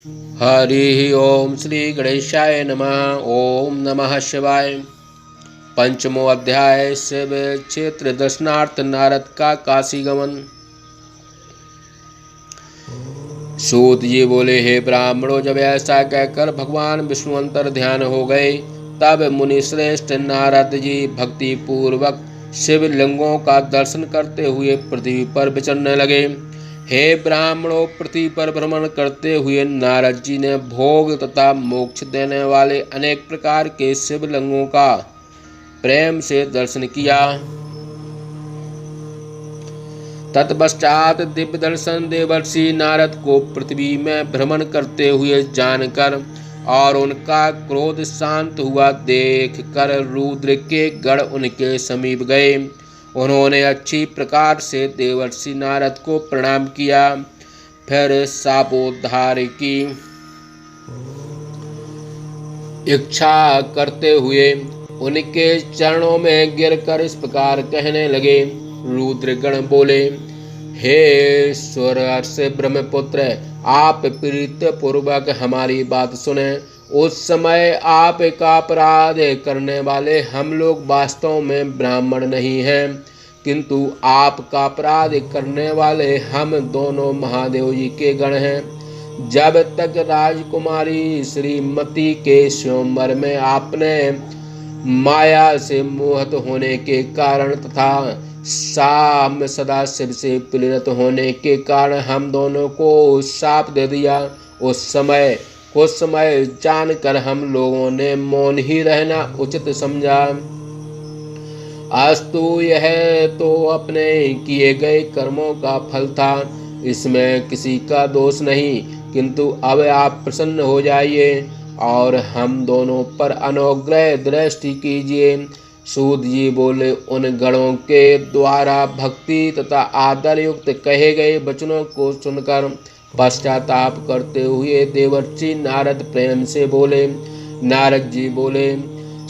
हरि ओम श्री गणेशाय नमः। ओम नमः शिवाय। पंचमो अध्याय शिव क्षेत्र दर्शनार्थ नारद का काशी गमन। सूत जी बोले, हे ब्राह्मणों, जब ऐसा कहकर भगवान विष्णु अंतर ध्यान हो गए, तब मुनि श्रेष्ठ नारद जी भक्ति पूर्वक शिवलिंगों का दर्शन करते हुए पृथ्वी पर विचरने लगे। हे ब्राह्मणों, पृथ्वी पर भ्रमण करते हुए नारद जी ने भोग तथा मोक्ष देने वाले अनेक प्रकार के शिवलिंगों का प्रेम से दर्शन किया। तत्पश्चात दिव्य दर्शन देवर्षि नारद को पृथ्वी में भ्रमण करते हुए जानकर और उनका क्रोध शांत हुआ देख कर रुद्र के गण उनके समीप गए। उन्होंने अच्छी प्रकार से देवर्षि नारद को प्रणाम किया। फिर शापोद्धार की इच्छा करते हुए उनके चरणों में गिरकर इस प्रकार कहने लगे। रुद्रगण बोले, हे स्वरर्ष ब्रह्मपुत्र, आप प्रीति पूर्वक हमारी बात सुने। उस समय आप का अपराध करने वाले हम लोग वास्तव में ब्राह्मण नहीं हैं, किंतु आपका अपराध करने वाले हम दोनों महादेव जी के गण हैं। जब तक राजकुमारी श्रीमती के स्वयंवर में आपने माया से मोहित होने के कारण तथा शाम सदा शिव से प्रेरित होने के कारण हम दोनों को शाप दे दिया, उस समय कुछ समय जानकर हम लोगों ने मौन ही रहना उचित समझा। अस्तु, यह तो अपने किए गए कर्मों का फल था, इसमें किसी का दोष नहीं, किंतु अब आप प्रसन्न हो जाइए और हम दोनों पर अनुग्रह दृष्टि कीजिए। सूत जी बोले, उन गणों के द्वारा भक्ति तथा आदर युक्त कहे गए वचनों को सुनकर पश्चाताप करते हुए देवर्षि नारद प्रेम से बोले। नारद जी बोले,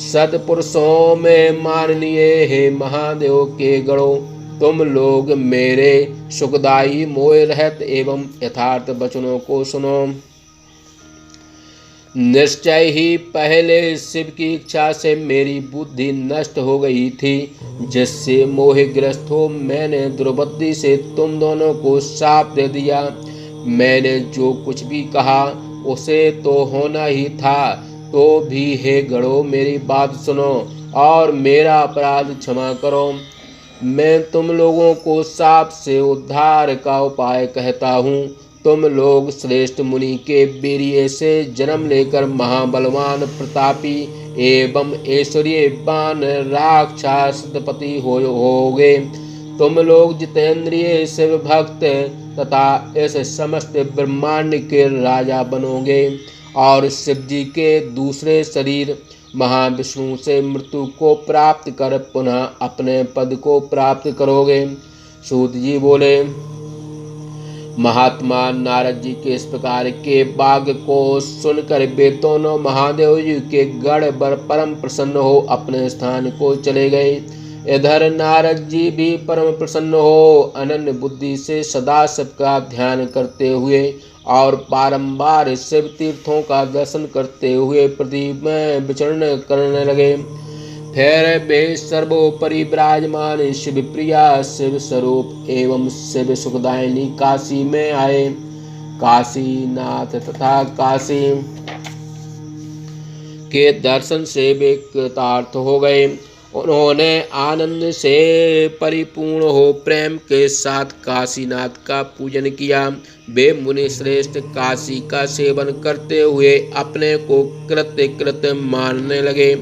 सत्पुरुषों में माननीय हे महादेव के गणों, तुम लोग मेरे सुखदायी मोह रहित एवं यथार्थ वचनों को सुनो। निश्चय ही पहले शिव की इच्छा से मेरी बुद्धि नष्ट हो गई थी, जिससे मोहग्रस्त हो मैंने दुर्बुद्धि से तुम दोनों को शाप दे दिया। मैंने जो कुछ भी कहा उसे तो होना ही था, तो भी हे गणों मेरी बात सुनो और मेरा अपराध क्षमा करो। मैं तुम लोगों को शाप से उद्धार का उपाय कहता हूँ। तुम लोग श्रेष्ठ मुनि के वीर्य से जन्म लेकर महाबलवान प्रतापी एवं ऐश्वर्यवान राक्षसपति होगे। तुम लोग जितेंद्रिय शिव भक्त तथा इस समस्त ब्रह्मांड के राजा बनोगे और शिव जी के दूसरे शरीर महाविष्णु से मृत्यु को प्राप्त कर पुनः अपने पद को प्राप्त करोगे। सूत जी बोले, महात्मा नारद जी के इस प्रकार के वाक्य को सुनकर वे दोनों महादेव जी के गण बर परम प्रसन्न हो अपने स्थान को चले गए। इधर नारद जी भी परम प्रसन्न हो अनन्य बुद्धि से सदा शिव का ध्यान करते हुए और बारंबार शिव तीर्थों का दर्शन करते हुए पृथ्वी में विचरण करने लगे। फिर वे सर्वोपरि विराजमान शिव प्रिया शिव स्वरूप एवं शिव सुखदायिनी काशी में आए। काशीनाथ तथा काशी के दर्शन से वे कृतार्थ हो गए। उन्होंने आनंद से परिपूर्ण हो प्रेम के साथ काशीनाथ का पूजन किया। वे मुनि श्रेष्ठ काशी का सेवन करते हुए अपने को कृत्य कृत्य मानने लगे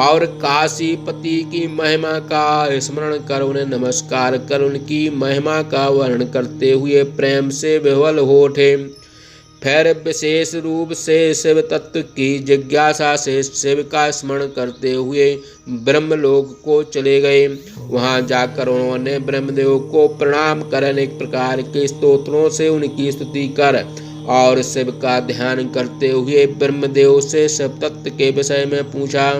और काशीपति की महिमा का स्मरण कर उन्हें नमस्कार कर उनकी महिमा का वर्णन करते हुए प्रेम से विह्वल हो उठे। फिर विशेष रूप से शिव तत्व की जिज्ञासा से शिव का स्मरण करते हुए ब्रह्मलोक को चले गए। वहां जाकर उन्होंने ब्रह्मदेव को प्रणाम कर अनेक प्रकार के स्तोत्रों से उनकी स्तुति कर और शिव का ध्यान करते हुए ब्रह्मदेव से शिव तत्व के विषय में पूछा।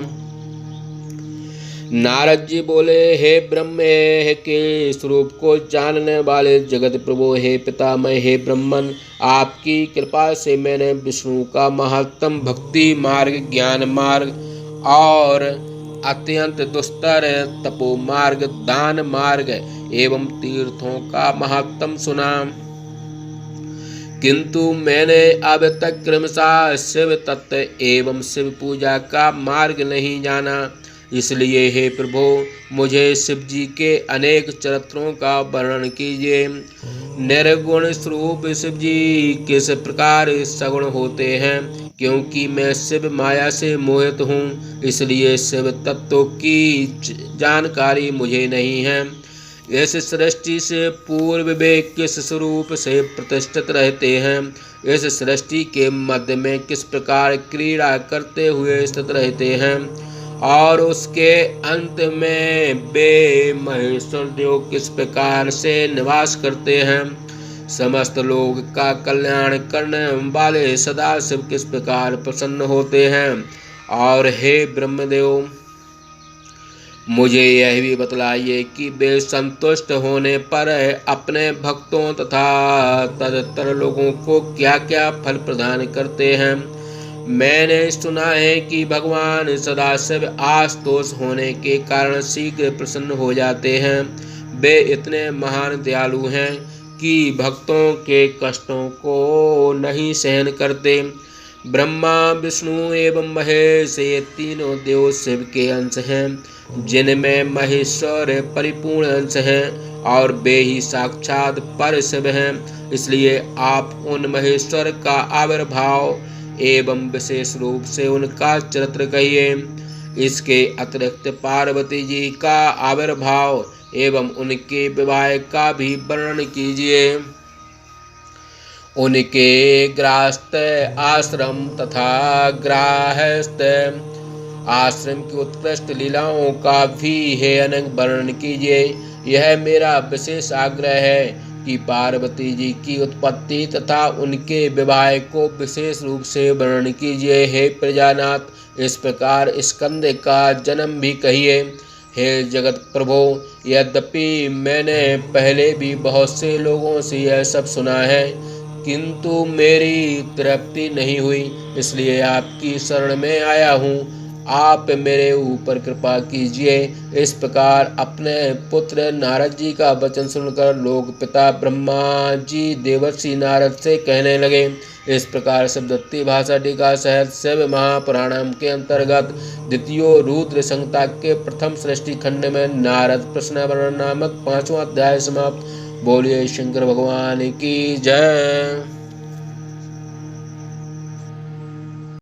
नारद जी बोले, हे ब्रह्म, हे के स्वरूप को जानने वाले जगत प्रभु, हे पितामह, हे ब्रह्मन, आपकी कृपा से मैंने विष्णु का महत्तम भक्ति मार्ग, ज्ञान मार्ग और अत्यंत दुस्तर तपो मार्ग, दान मार्ग एवं तीर्थों का महत्तम सुना, किंतु मैंने अब तक क्रमशः शिव तत्व एवं शिव पूजा का मार्ग नहीं जाना। इसलिए हे प्रभु, मुझे शिव जी के अनेक चरित्रों का वर्णन कीजिए। निर्गुण स्वरूप शिव जी किस प्रकार सगुण होते हैं, क्योंकि मैं शिव माया से मोहित हूँ, इसलिए शिव तत्व की जानकारी मुझे नहीं है। इस सृष्टि से पूर्व वे किस स्वरूप से प्रतिष्ठित रहते हैं, इस सृष्टि के मध्य में किस प्रकार क्रीड़ा करते हुए स्थित रहते हैं, और उसके अंत में वे महेश्वर देव किस प्रकार से निवास करते हैं। समस्त लोग का कल्याण करने वाले सदाशिव किस प्रकार प्रसन्न होते हैं। और हे ब्रह्मदेव, मुझे यह भी बतलाइए कि वे संतुष्ट होने पर अपने भक्तों तथा तदतर लोगों को क्या क्या फल प्रदान करते हैं। मैंने सुना है कि भगवान सदाशिव आशुतोष होने के कारण शीघ्र प्रसन्न हो जाते हैं। वे इतने महान दयालु हैं कि भक्तों के कष्टों को नहीं सहन करते। ब्रह्मा, विष्णु एवं महेश ये तीनों देव शिव के अंश हैं, जिनमें महेश्वर परिपूर्ण अंश हैं और वे ही साक्षात पर शिव हैं। इसलिए आप उन महेश्वर का आविर्भाव एवं विशेष रूप से उनका चरित्र कहिए। इसके अतिरिक्त पार्वती जी का आविर्भाव एवं उनके विवाह का भी वर्णन कीजिए। उनके गृहस्थ आश्रम तथा गृहस्थ आश्रम की उत्कृष्ट लीलाओं का भी हे अनंग वर्णन कीजिए। यह मेरा विशेष आग्रह है कि पार्वती जी की उत्पत्ति तथा उनके विवाह को विशेष रूप से वर्णन कीजिए। हे प्रजानाथ, इस प्रकार स्कंद का जन्म भी कहिए। हे जगत प्रभु, यद्यपि मैंने पहले भी बहुत से लोगों से यह सब सुना है, किंतु मेरी तृप्ति नहीं हुई, इसलिए आपकी शरण में आया हूँ। आप मेरे ऊपर कृपा कीजिए। इस प्रकार अपने पुत्र नारद जी का वचन सुनकर लोग पिता ब्रह्मा जी देवर्षि नारद से कहने लगे। इस प्रकार शब्दत्ती भाषा टीका सहित शिव महापुराणम के अंतर्गत द्वितीय रुद्र संहिता के प्रथम सृष्टि खंड में नारद प्रश्न वर्णन नामक 5वां अध्याय समाप्त। बोलिए शंकर भगवान की जय।